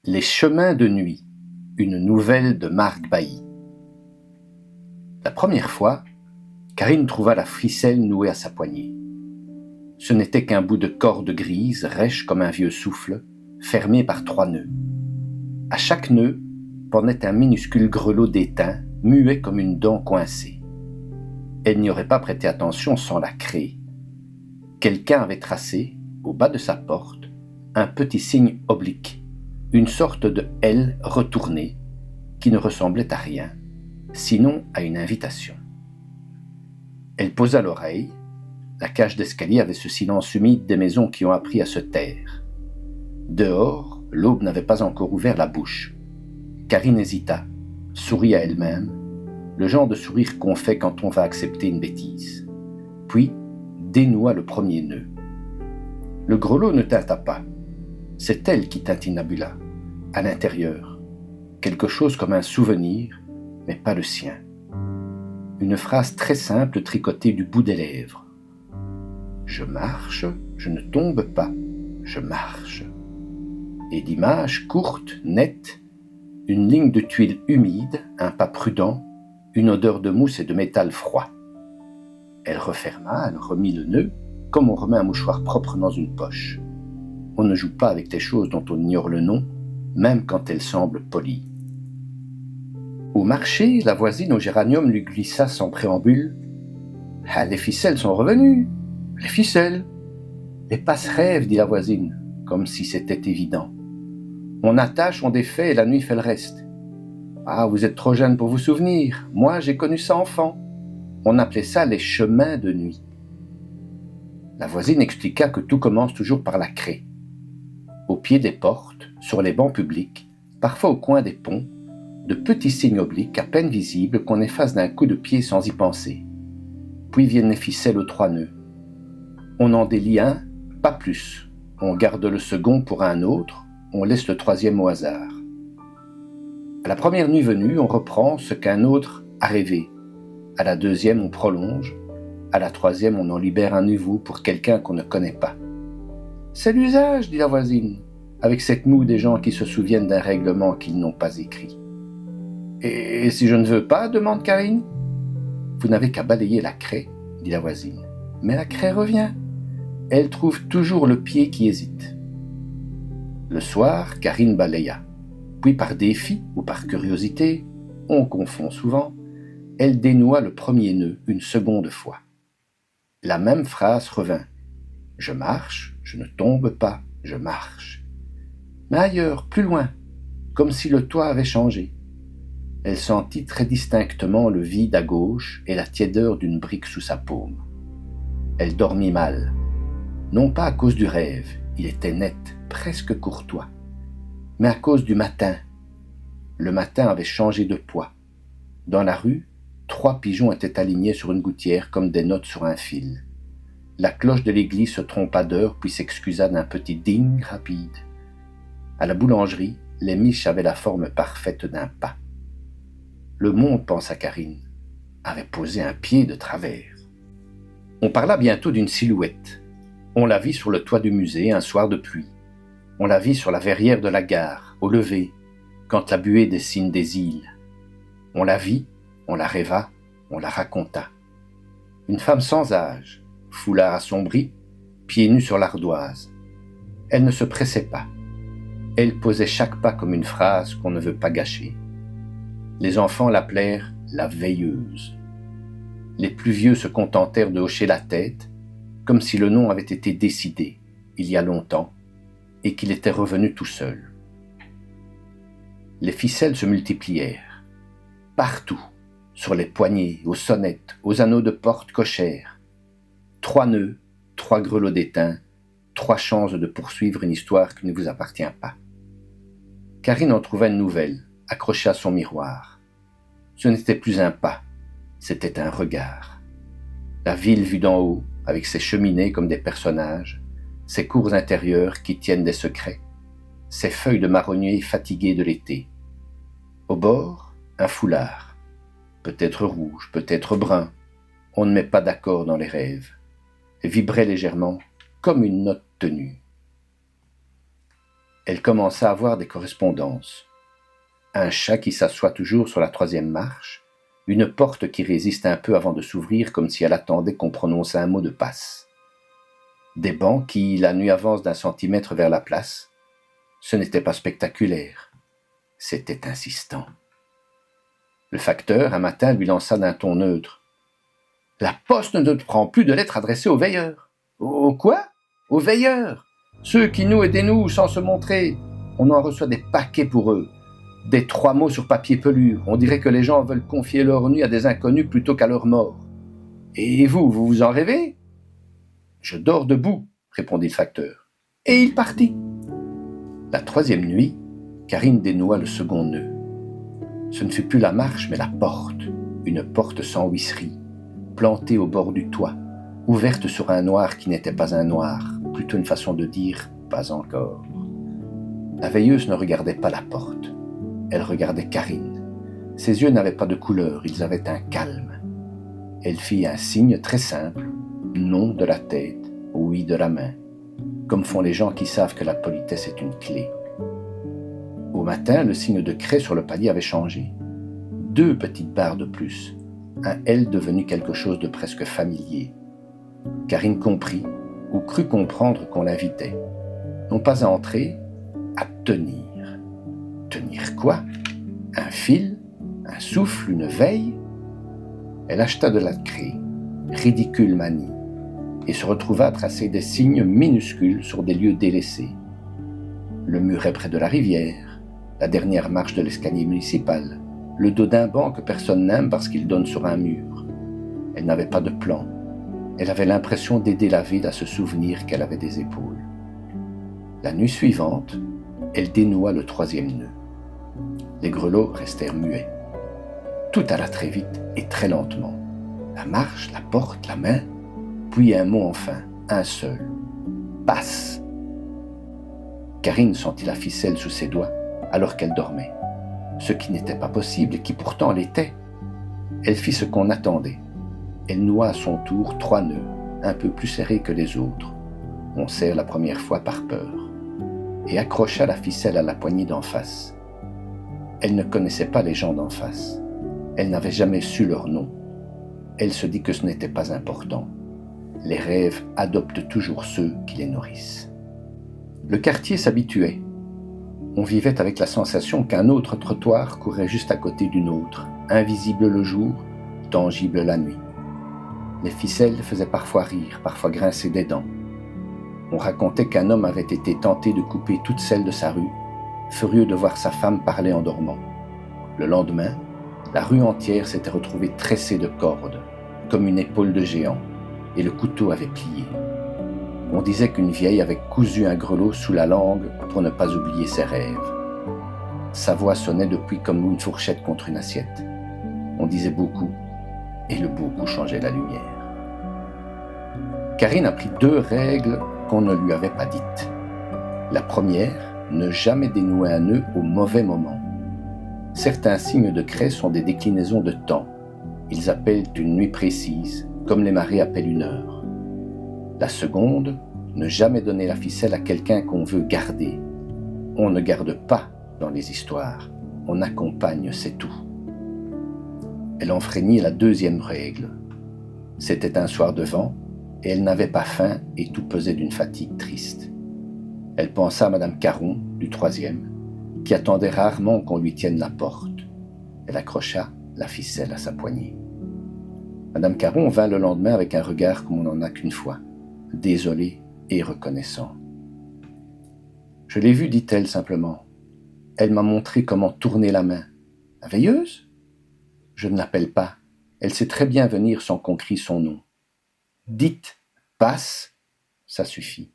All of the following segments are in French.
Les chemins de nuit, une nouvelle de Marc Bailly. La première fois, Karine trouva la ficelle nouée à sa poignée. Ce n'était qu'un bout de corde grise, rêche comme un vieux souffle, fermé par 3 nœuds. À chaque nœud pendait un minuscule grelot d'étain, muet comme une dent coincée. Elle n'y aurait pas prêté attention sans la craie. Quelqu'un avait tracé, au bas de sa porte, un petit signe oblique, une sorte de L retournée qui ne ressemblait à rien, sinon à une invitation. Elle posa l'oreille. La cage d'escalier avait ce silence humide des maisons qui ont appris à se taire. Dehors, l'aube n'avait pas encore ouvert la bouche. Karine hésita, sourit à elle-même, le genre de sourire qu'on fait quand on va accepter une bêtise. Puis dénoua le premier nœud. Le grelot ne tinta pas. C'est elle qui tintinabula, à l'intérieur. Quelque chose comme un souvenir, mais pas le sien. Une phrase très simple tricotée du bout des lèvres. Je marche, je ne tombe pas, je marche. Et l'image courte, nette, une ligne de tuile humide, un pas prudent, une odeur de mousse et de métal froid. Elle referma, elle remit le nœud, comme on remet un mouchoir propre dans une poche. On ne joue pas avec des choses dont on ignore le nom, même quand elles semblent polies. Au marché, la voisine au géranium lui glissa sans préambule. « Ah, les ficelles sont revenues, les ficelles !»« Les passe-rêves, dit la voisine, comme si c'était évident. On attache, on défait et la nuit fait le reste. Ah, vous êtes trop jeune pour vous souvenir, moi j'ai connu ça enfant. On appelait ça les chemins de nuit. » La voisine expliqua que tout commence toujours par la craie. Au pied des portes, sur les bancs publics, parfois au coin des ponts, de petits signes obliques à peine visibles qu'on efface d'un coup de pied sans y penser. Puis viennent les ficelles aux 3 nœuds. On en délie un, pas plus. On garde le second pour un autre, on laisse le 3e au hasard. À la première nuit venue, on reprend ce qu'un autre a rêvé. À la 2e, on prolonge. À la 3e, on en libère un nouveau pour quelqu'un qu'on ne connaît pas. C'est l'usage, dit la voisine, avec cette moue des gens qui se souviennent d'un règlement qu'ils n'ont pas écrit. Et si je ne veux pas, demande Karine. Vous n'avez qu'à balayer la craie, dit la voisine. Mais la craie revient. Elle trouve toujours le pied qui hésite. Le soir, Karine balaya. Puis par défi ou par curiosité, on confond souvent, elle dénoua le premier nœud une seconde fois. La même phrase revint. Je marche, je ne tombe pas, je marche. Mais ailleurs, plus loin, comme si le toit avait changé. Elle sentit très distinctement le vide à gauche et la tiédeur d'une brique sous sa paume. Elle dormit mal. Non pas à cause du rêve, il était net, presque courtois, mais à cause du matin. Le matin avait changé de poids. Dans la rue, 3 pigeons étaient alignés sur une gouttière comme des notes sur un fil. La cloche de l'église se trompa d'heure puis s'excusa d'un petit ding rapide. À la boulangerie, les miches avaient la forme parfaite d'un pas. Le monde, pensa Karine, avait posé un pied de travers. On parla bientôt d'une silhouette. On la vit sur le toit du musée un soir de pluie. On la vit sur la verrière de la gare, au lever, quand la buée dessine des îles. On la vit, on la rêva, on la raconta. Une femme sans âge, foulard assombri, pieds nus sur l'ardoise. Elle ne se pressait pas. Elle posait chaque pas comme une phrase qu'on ne veut pas gâcher. Les enfants l'appelèrent la veilleuse. Les plus vieux se contentèrent de hocher la tête, comme si le nom avait été décidé, il y a longtemps, et qu'il était revenu tout seul. Les ficelles se multiplièrent. Partout, sur les poignées, aux sonnettes, aux anneaux de porte cochères. 3 nœuds, 3 grelots d'étain, 3 chances de poursuivre une histoire qui ne vous appartient pas. Karine en trouva une nouvelle, accrochée à son miroir. Ce n'était plus un pas, c'était un regard. La ville vue d'en haut, avec ses cheminées comme des personnages, ses cours intérieures qui tiennent des secrets, ses feuilles de marronnier fatiguées de l'été. Au bord, un foulard, peut-être rouge, peut-être brun, on ne met pas d'accord dans les rêves, et vibrait légèrement comme une note tenue. Elle commença à avoir des correspondances. Un chat qui s'assoit toujours sur la 3e marche, une porte qui résiste un peu avant de s'ouvrir comme si elle attendait qu'on prononce un mot de passe. Des bancs qui, la nuit, avancent d'1 centimètre vers la place. Ce n'était pas spectaculaire, c'était insistant. Le facteur, un matin, lui lança d'un ton neutre. « La poste ne prend plus de lettres adressées aux veilleurs. »« Aux quoi ? Aux veilleurs. Ceux qui nous et dénouent sans se montrer. On en reçoit des paquets pour eux. Des 3 mots sur papier pelure. On dirait que les gens veulent confier leur nuit à des inconnus plutôt qu'à leur mort. Et vous vous en rêvez ? » ?»« Je dors debout, » répondit le facteur. Et il partit. La 3e nuit, Karine dénoua le second nœud. Ce ne fut plus la marche, mais la porte, une porte sans huisserie, plantée au bord du toit, ouverte sur un noir qui n'était pas un noir, plutôt une façon de dire « pas encore ». La veilleuse ne regardait pas la porte, elle regardait Karine. Ses yeux n'avaient pas de couleur, ils avaient un calme. Elle fit un signe très simple, non de la tête, oui de la main, comme font les gens qui savent que la politesse est une clé. Au matin, le signe de craie sur le palier avait changé. 2 petites barres de plus, un L devenu quelque chose de presque familier. Karine comprit, ou crut comprendre qu'on l'invitait, non pas à entrer, à tenir. Tenir quoi ? Un fil ? Un souffle ? Une veille ? Elle acheta de la craie, ridicule manie, et se retrouva à tracer des signes minuscules sur des lieux délaissés. Le muret près de la rivière, la dernière marche de l'escalier municipal, le dos d'un banc que personne n'aime parce qu'il donne sur un mur. Elle n'avait pas de plan. Elle avait l'impression d'aider la ville à se souvenir qu'elle avait des épaules. La nuit suivante, elle dénoua le 3e nœud. Les grelots restèrent muets. Tout alla très vite et très lentement. La marche, la porte, la main, puis un mot enfin, un seul. Passe. Karine sentit la ficelle sous ses doigts alors qu'elle dormait, ce qui n'était pas possible et qui pourtant l'était. Elle fit ce qu'on attendait. Elle noua à son tour 3 nœuds, un peu plus serrés que les autres. On serre la première fois par peur. Et accrocha la ficelle à la poignée d'en face. Elle ne connaissait pas les gens d'en face. Elle n'avait jamais su leur nom. Elle se dit que ce n'était pas important. Les rêves adoptent toujours ceux qui les nourrissent. Le quartier s'habituait. On vivait avec la sensation qu'un autre trottoir courait juste à côté d'une autre, invisible le jour, tangible la nuit. Les ficelles faisaient parfois rire, parfois grincer des dents. On racontait qu'un homme avait été tenté de couper toutes celles de sa rue, furieux de voir sa femme parler en dormant. Le lendemain, la rue entière s'était retrouvée tressée de cordes, comme une épaule de géant, et le couteau avait plié. On disait qu'une vieille avait cousu un grelot sous la langue pour ne pas oublier ses rêves. Sa voix sonnait depuis comme une fourchette contre une assiette. On disait beaucoup, et le beaucoup changeait la lumière. Karine apprit 2 règles qu'on ne lui avait pas dites. La première, ne jamais dénouer un nœud au mauvais moment. Certains signes de craie sont des déclinaisons de temps. Ils appellent une nuit précise, comme les marées appellent une heure. La seconde, ne jamais donner la ficelle à quelqu'un qu'on veut garder. On ne garde pas dans les histoires, on accompagne, c'est tout. Elle enfreignit la 2e règle. C'était un soir de vent, et elle n'avait pas faim et tout pesait d'une fatigue triste. Elle pensa à Madame Caron, du 3e, qui attendait rarement qu'on lui tienne la porte. Elle accrocha la ficelle à sa poignée. Madame Caron vint le lendemain avec un regard comme on n'en a qu'une fois, désolé et reconnaissant. « Je l'ai vue, dit-elle simplement. Elle m'a montré comment tourner la main. La veilleuse ? Je ne l'appelle pas. Elle sait très bien venir sans qu'on crie son nom. Dites, passe, ça suffit. »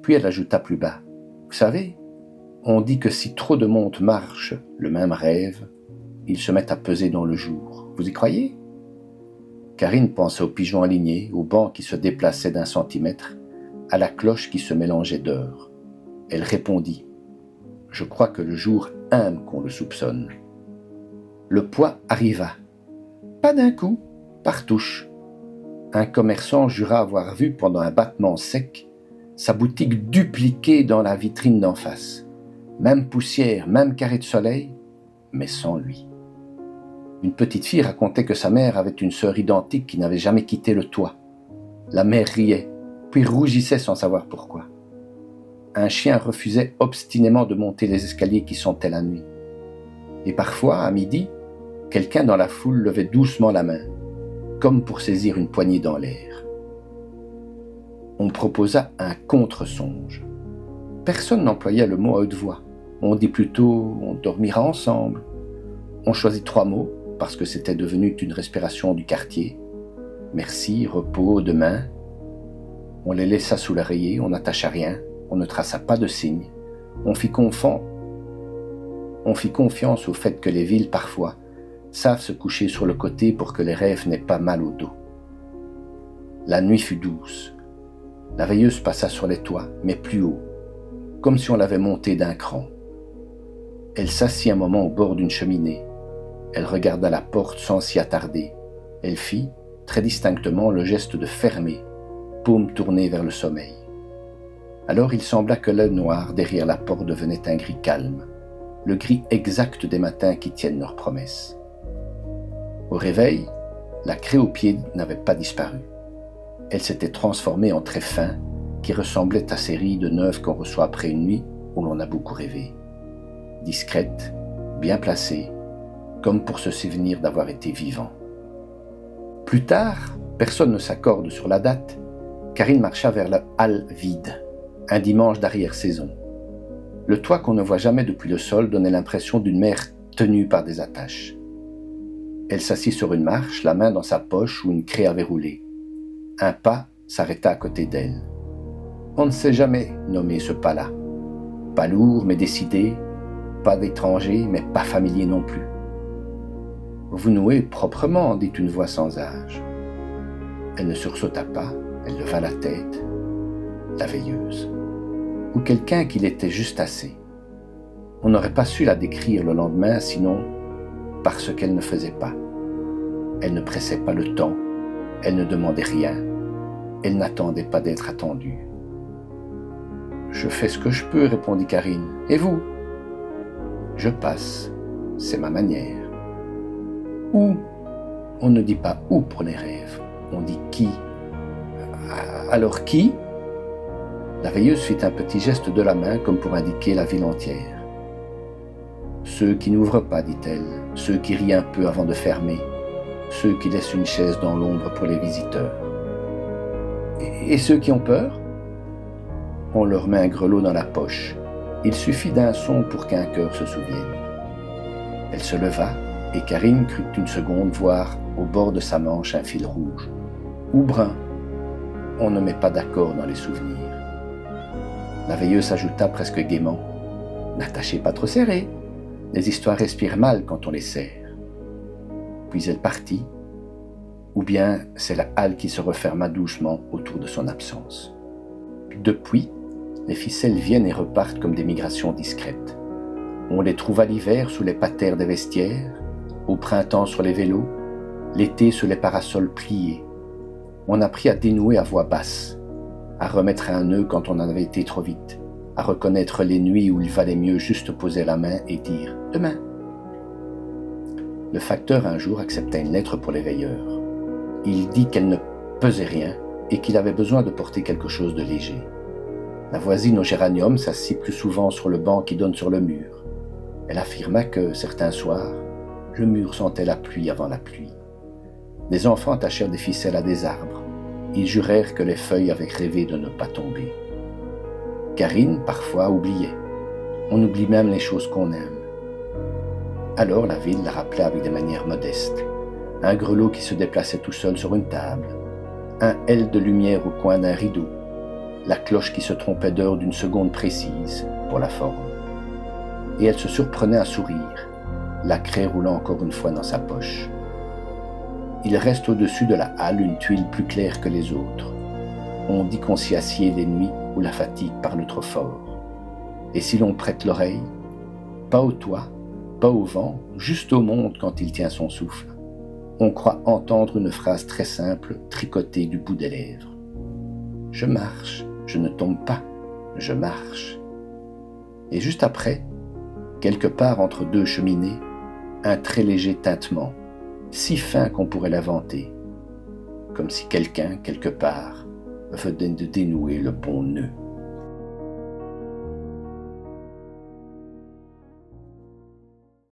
Puis elle ajouta plus bas. « Vous savez, on dit que si trop de monde marche le même rêve, ils se mettent à peser dans le jour. Vous y croyez ?» Karine pensa aux pigeons alignés, au banc qui se déplaçait d'1 centimètre, à la cloche qui se mélangeait d'heures. Elle répondit « Je crois que le jour aime qu'on le soupçonne. » Le poids arriva. Pas d'un coup, par touche. Un commerçant jura avoir vu pendant un battement sec sa boutique dupliquée dans la vitrine d'en face. Même poussière, même carré de soleil, mais sans lui. Une petite fille racontait que sa mère avait une sœur identique qui n'avait jamais quitté le toit. La mère riait, puis rougissait sans savoir pourquoi. Un chien refusait obstinément de monter les escaliers qui sentaient la nuit. Et parfois, à midi, quelqu'un dans la foule levait doucement la main, comme pour saisir une poignée dans l'air. On proposa un contre-songe. Personne n'employait le mot à haute voix. On dit plutôt « on dormira ensemble ». On choisit 3 mots, parce que c'était devenu une respiration du quartier. Merci, repos, demain. On les laissa sous l'oreiller, on n'attacha rien, on ne traça pas de signes. On fit confiance au fait que les villes, parfois, savent se coucher sur le côté pour que les rêves n'aient pas mal au dos. La nuit fut douce. La veilleuse passa sur les toits, mais plus haut, comme si on l'avait montée d'un cran. Elle s'assit un moment au bord d'une cheminée. Elle regarda la porte sans s'y attarder. Elle fit, très distinctement, le geste de fermer, paume tournée vers le sommeil. Alors il sembla que l'œil noir derrière la porte devenait un gris calme, le gris exact des matins qui tiennent leurs promesses. Au réveil, la craie au pied n'avait pas disparu. Elle s'était transformée en trait fin qui ressemblait à ces rides neuves qu'on reçoit après une nuit où l'on a beaucoup rêvé. Discrète, bien placée, comme pour se souvenir d'avoir été vivant. Plus tard, personne ne s'accorde sur la date, Karine marcha vers la halle vide, un dimanche d'arrière-saison. Le toit qu'on ne voit jamais depuis le sol donnait l'impression d'une mer tenue par des attaches. Elle s'assit sur une marche, la main dans sa poche où une craie avait roulé. Un pas s'arrêta à côté d'elle. On ne sait jamais nommer ce pas-là. Pas lourd mais décidé, pas d'étranger mais pas familier non plus. Vous nouez proprement, dit une voix sans âge. Elle ne sursauta pas, elle leva la tête. La veilleuse. Ou quelqu'un qui l'était juste assez. On n'aurait pas su la décrire le lendemain, sinon parce qu'elle ne faisait pas. Elle ne pressait pas le temps, elle ne demandait rien, elle n'attendait pas d'être attendue. « Je fais ce que je peux, répondit Karine. Et vous ? » ?»« Je passe, c'est ma manière. » Où ? On ne dit pas où pour les rêves, on dit qui. Alors qui ? La veilleuse fit un petit geste de la main comme pour indiquer la ville entière. Ceux qui n'ouvrent pas, dit-elle, ceux qui rient un peu avant de fermer, ceux qui laissent une chaise dans l'ombre pour les visiteurs. Et ceux qui ont peur ? On leur met un grelot dans la poche. Il suffit d'un son pour qu'un cœur se souvienne. Elle se leva et Karine crut une seconde voir au bord de sa manche un fil rouge ou brun. On ne met pas d'accord dans les souvenirs. La veilleuse ajouta presque gaiement « N'attachez pas trop serré, les histoires respirent mal quand on les serre. » Puis elle partit, ou bien c'est la halle qui se referma doucement autour de son absence. Depuis, les ficelles viennent et repartent comme des migrations discrètes. On les trouva l'hiver sous les patères des vestiaires, au printemps sur les vélos, l'été sous les parasols pliés. On apprit à dénouer à voix basse, à remettre un nœud quand on en avait été trop vite, à reconnaître les nuits où il valait mieux juste poser la main et dire « demain ». Le facteur un jour accepta une lettre pour les veilleurs. Il dit qu'elle ne pesait rien et qu'il avait besoin de porter quelque chose de léger. La voisine au géranium s'assit plus souvent sur le banc qui donne sur le mur. Elle affirma que, certains soirs, le mur sentait la pluie avant la pluie. Des enfants attachèrent des ficelles à des arbres. Ils jurèrent que les feuilles avaient rêvé de ne pas tomber. Karine, parfois, oubliait. On oublie même les choses qu'on aime. Alors la ville la rappelait avec des manières modestes. Un grelot qui se déplaçait tout seul sur une table. Un aile de lumière au coin d'un rideau. La cloche qui se trompait d'heure d'une seconde précise, pour la forme. Et elle se surprenait à sourire, la craie roulant encore une fois dans sa poche. Il reste au-dessus de la halle une tuile plus claire que les autres. On dit qu'on s'y assied les nuits où la fatigue parle trop fort. Et si l'on prête l'oreille, pas au toit, pas au vent, juste au monde quand il tient son souffle, on croit entendre une phrase très simple tricotée du bout des lèvres. Je marche, Je ne tombe pas, je marche. Et juste après, quelque part entre deux cheminées, un très léger tintement, si fin qu'on pourrait l'inventer, comme si quelqu'un, quelque part, venait de dénouer le bon nœud.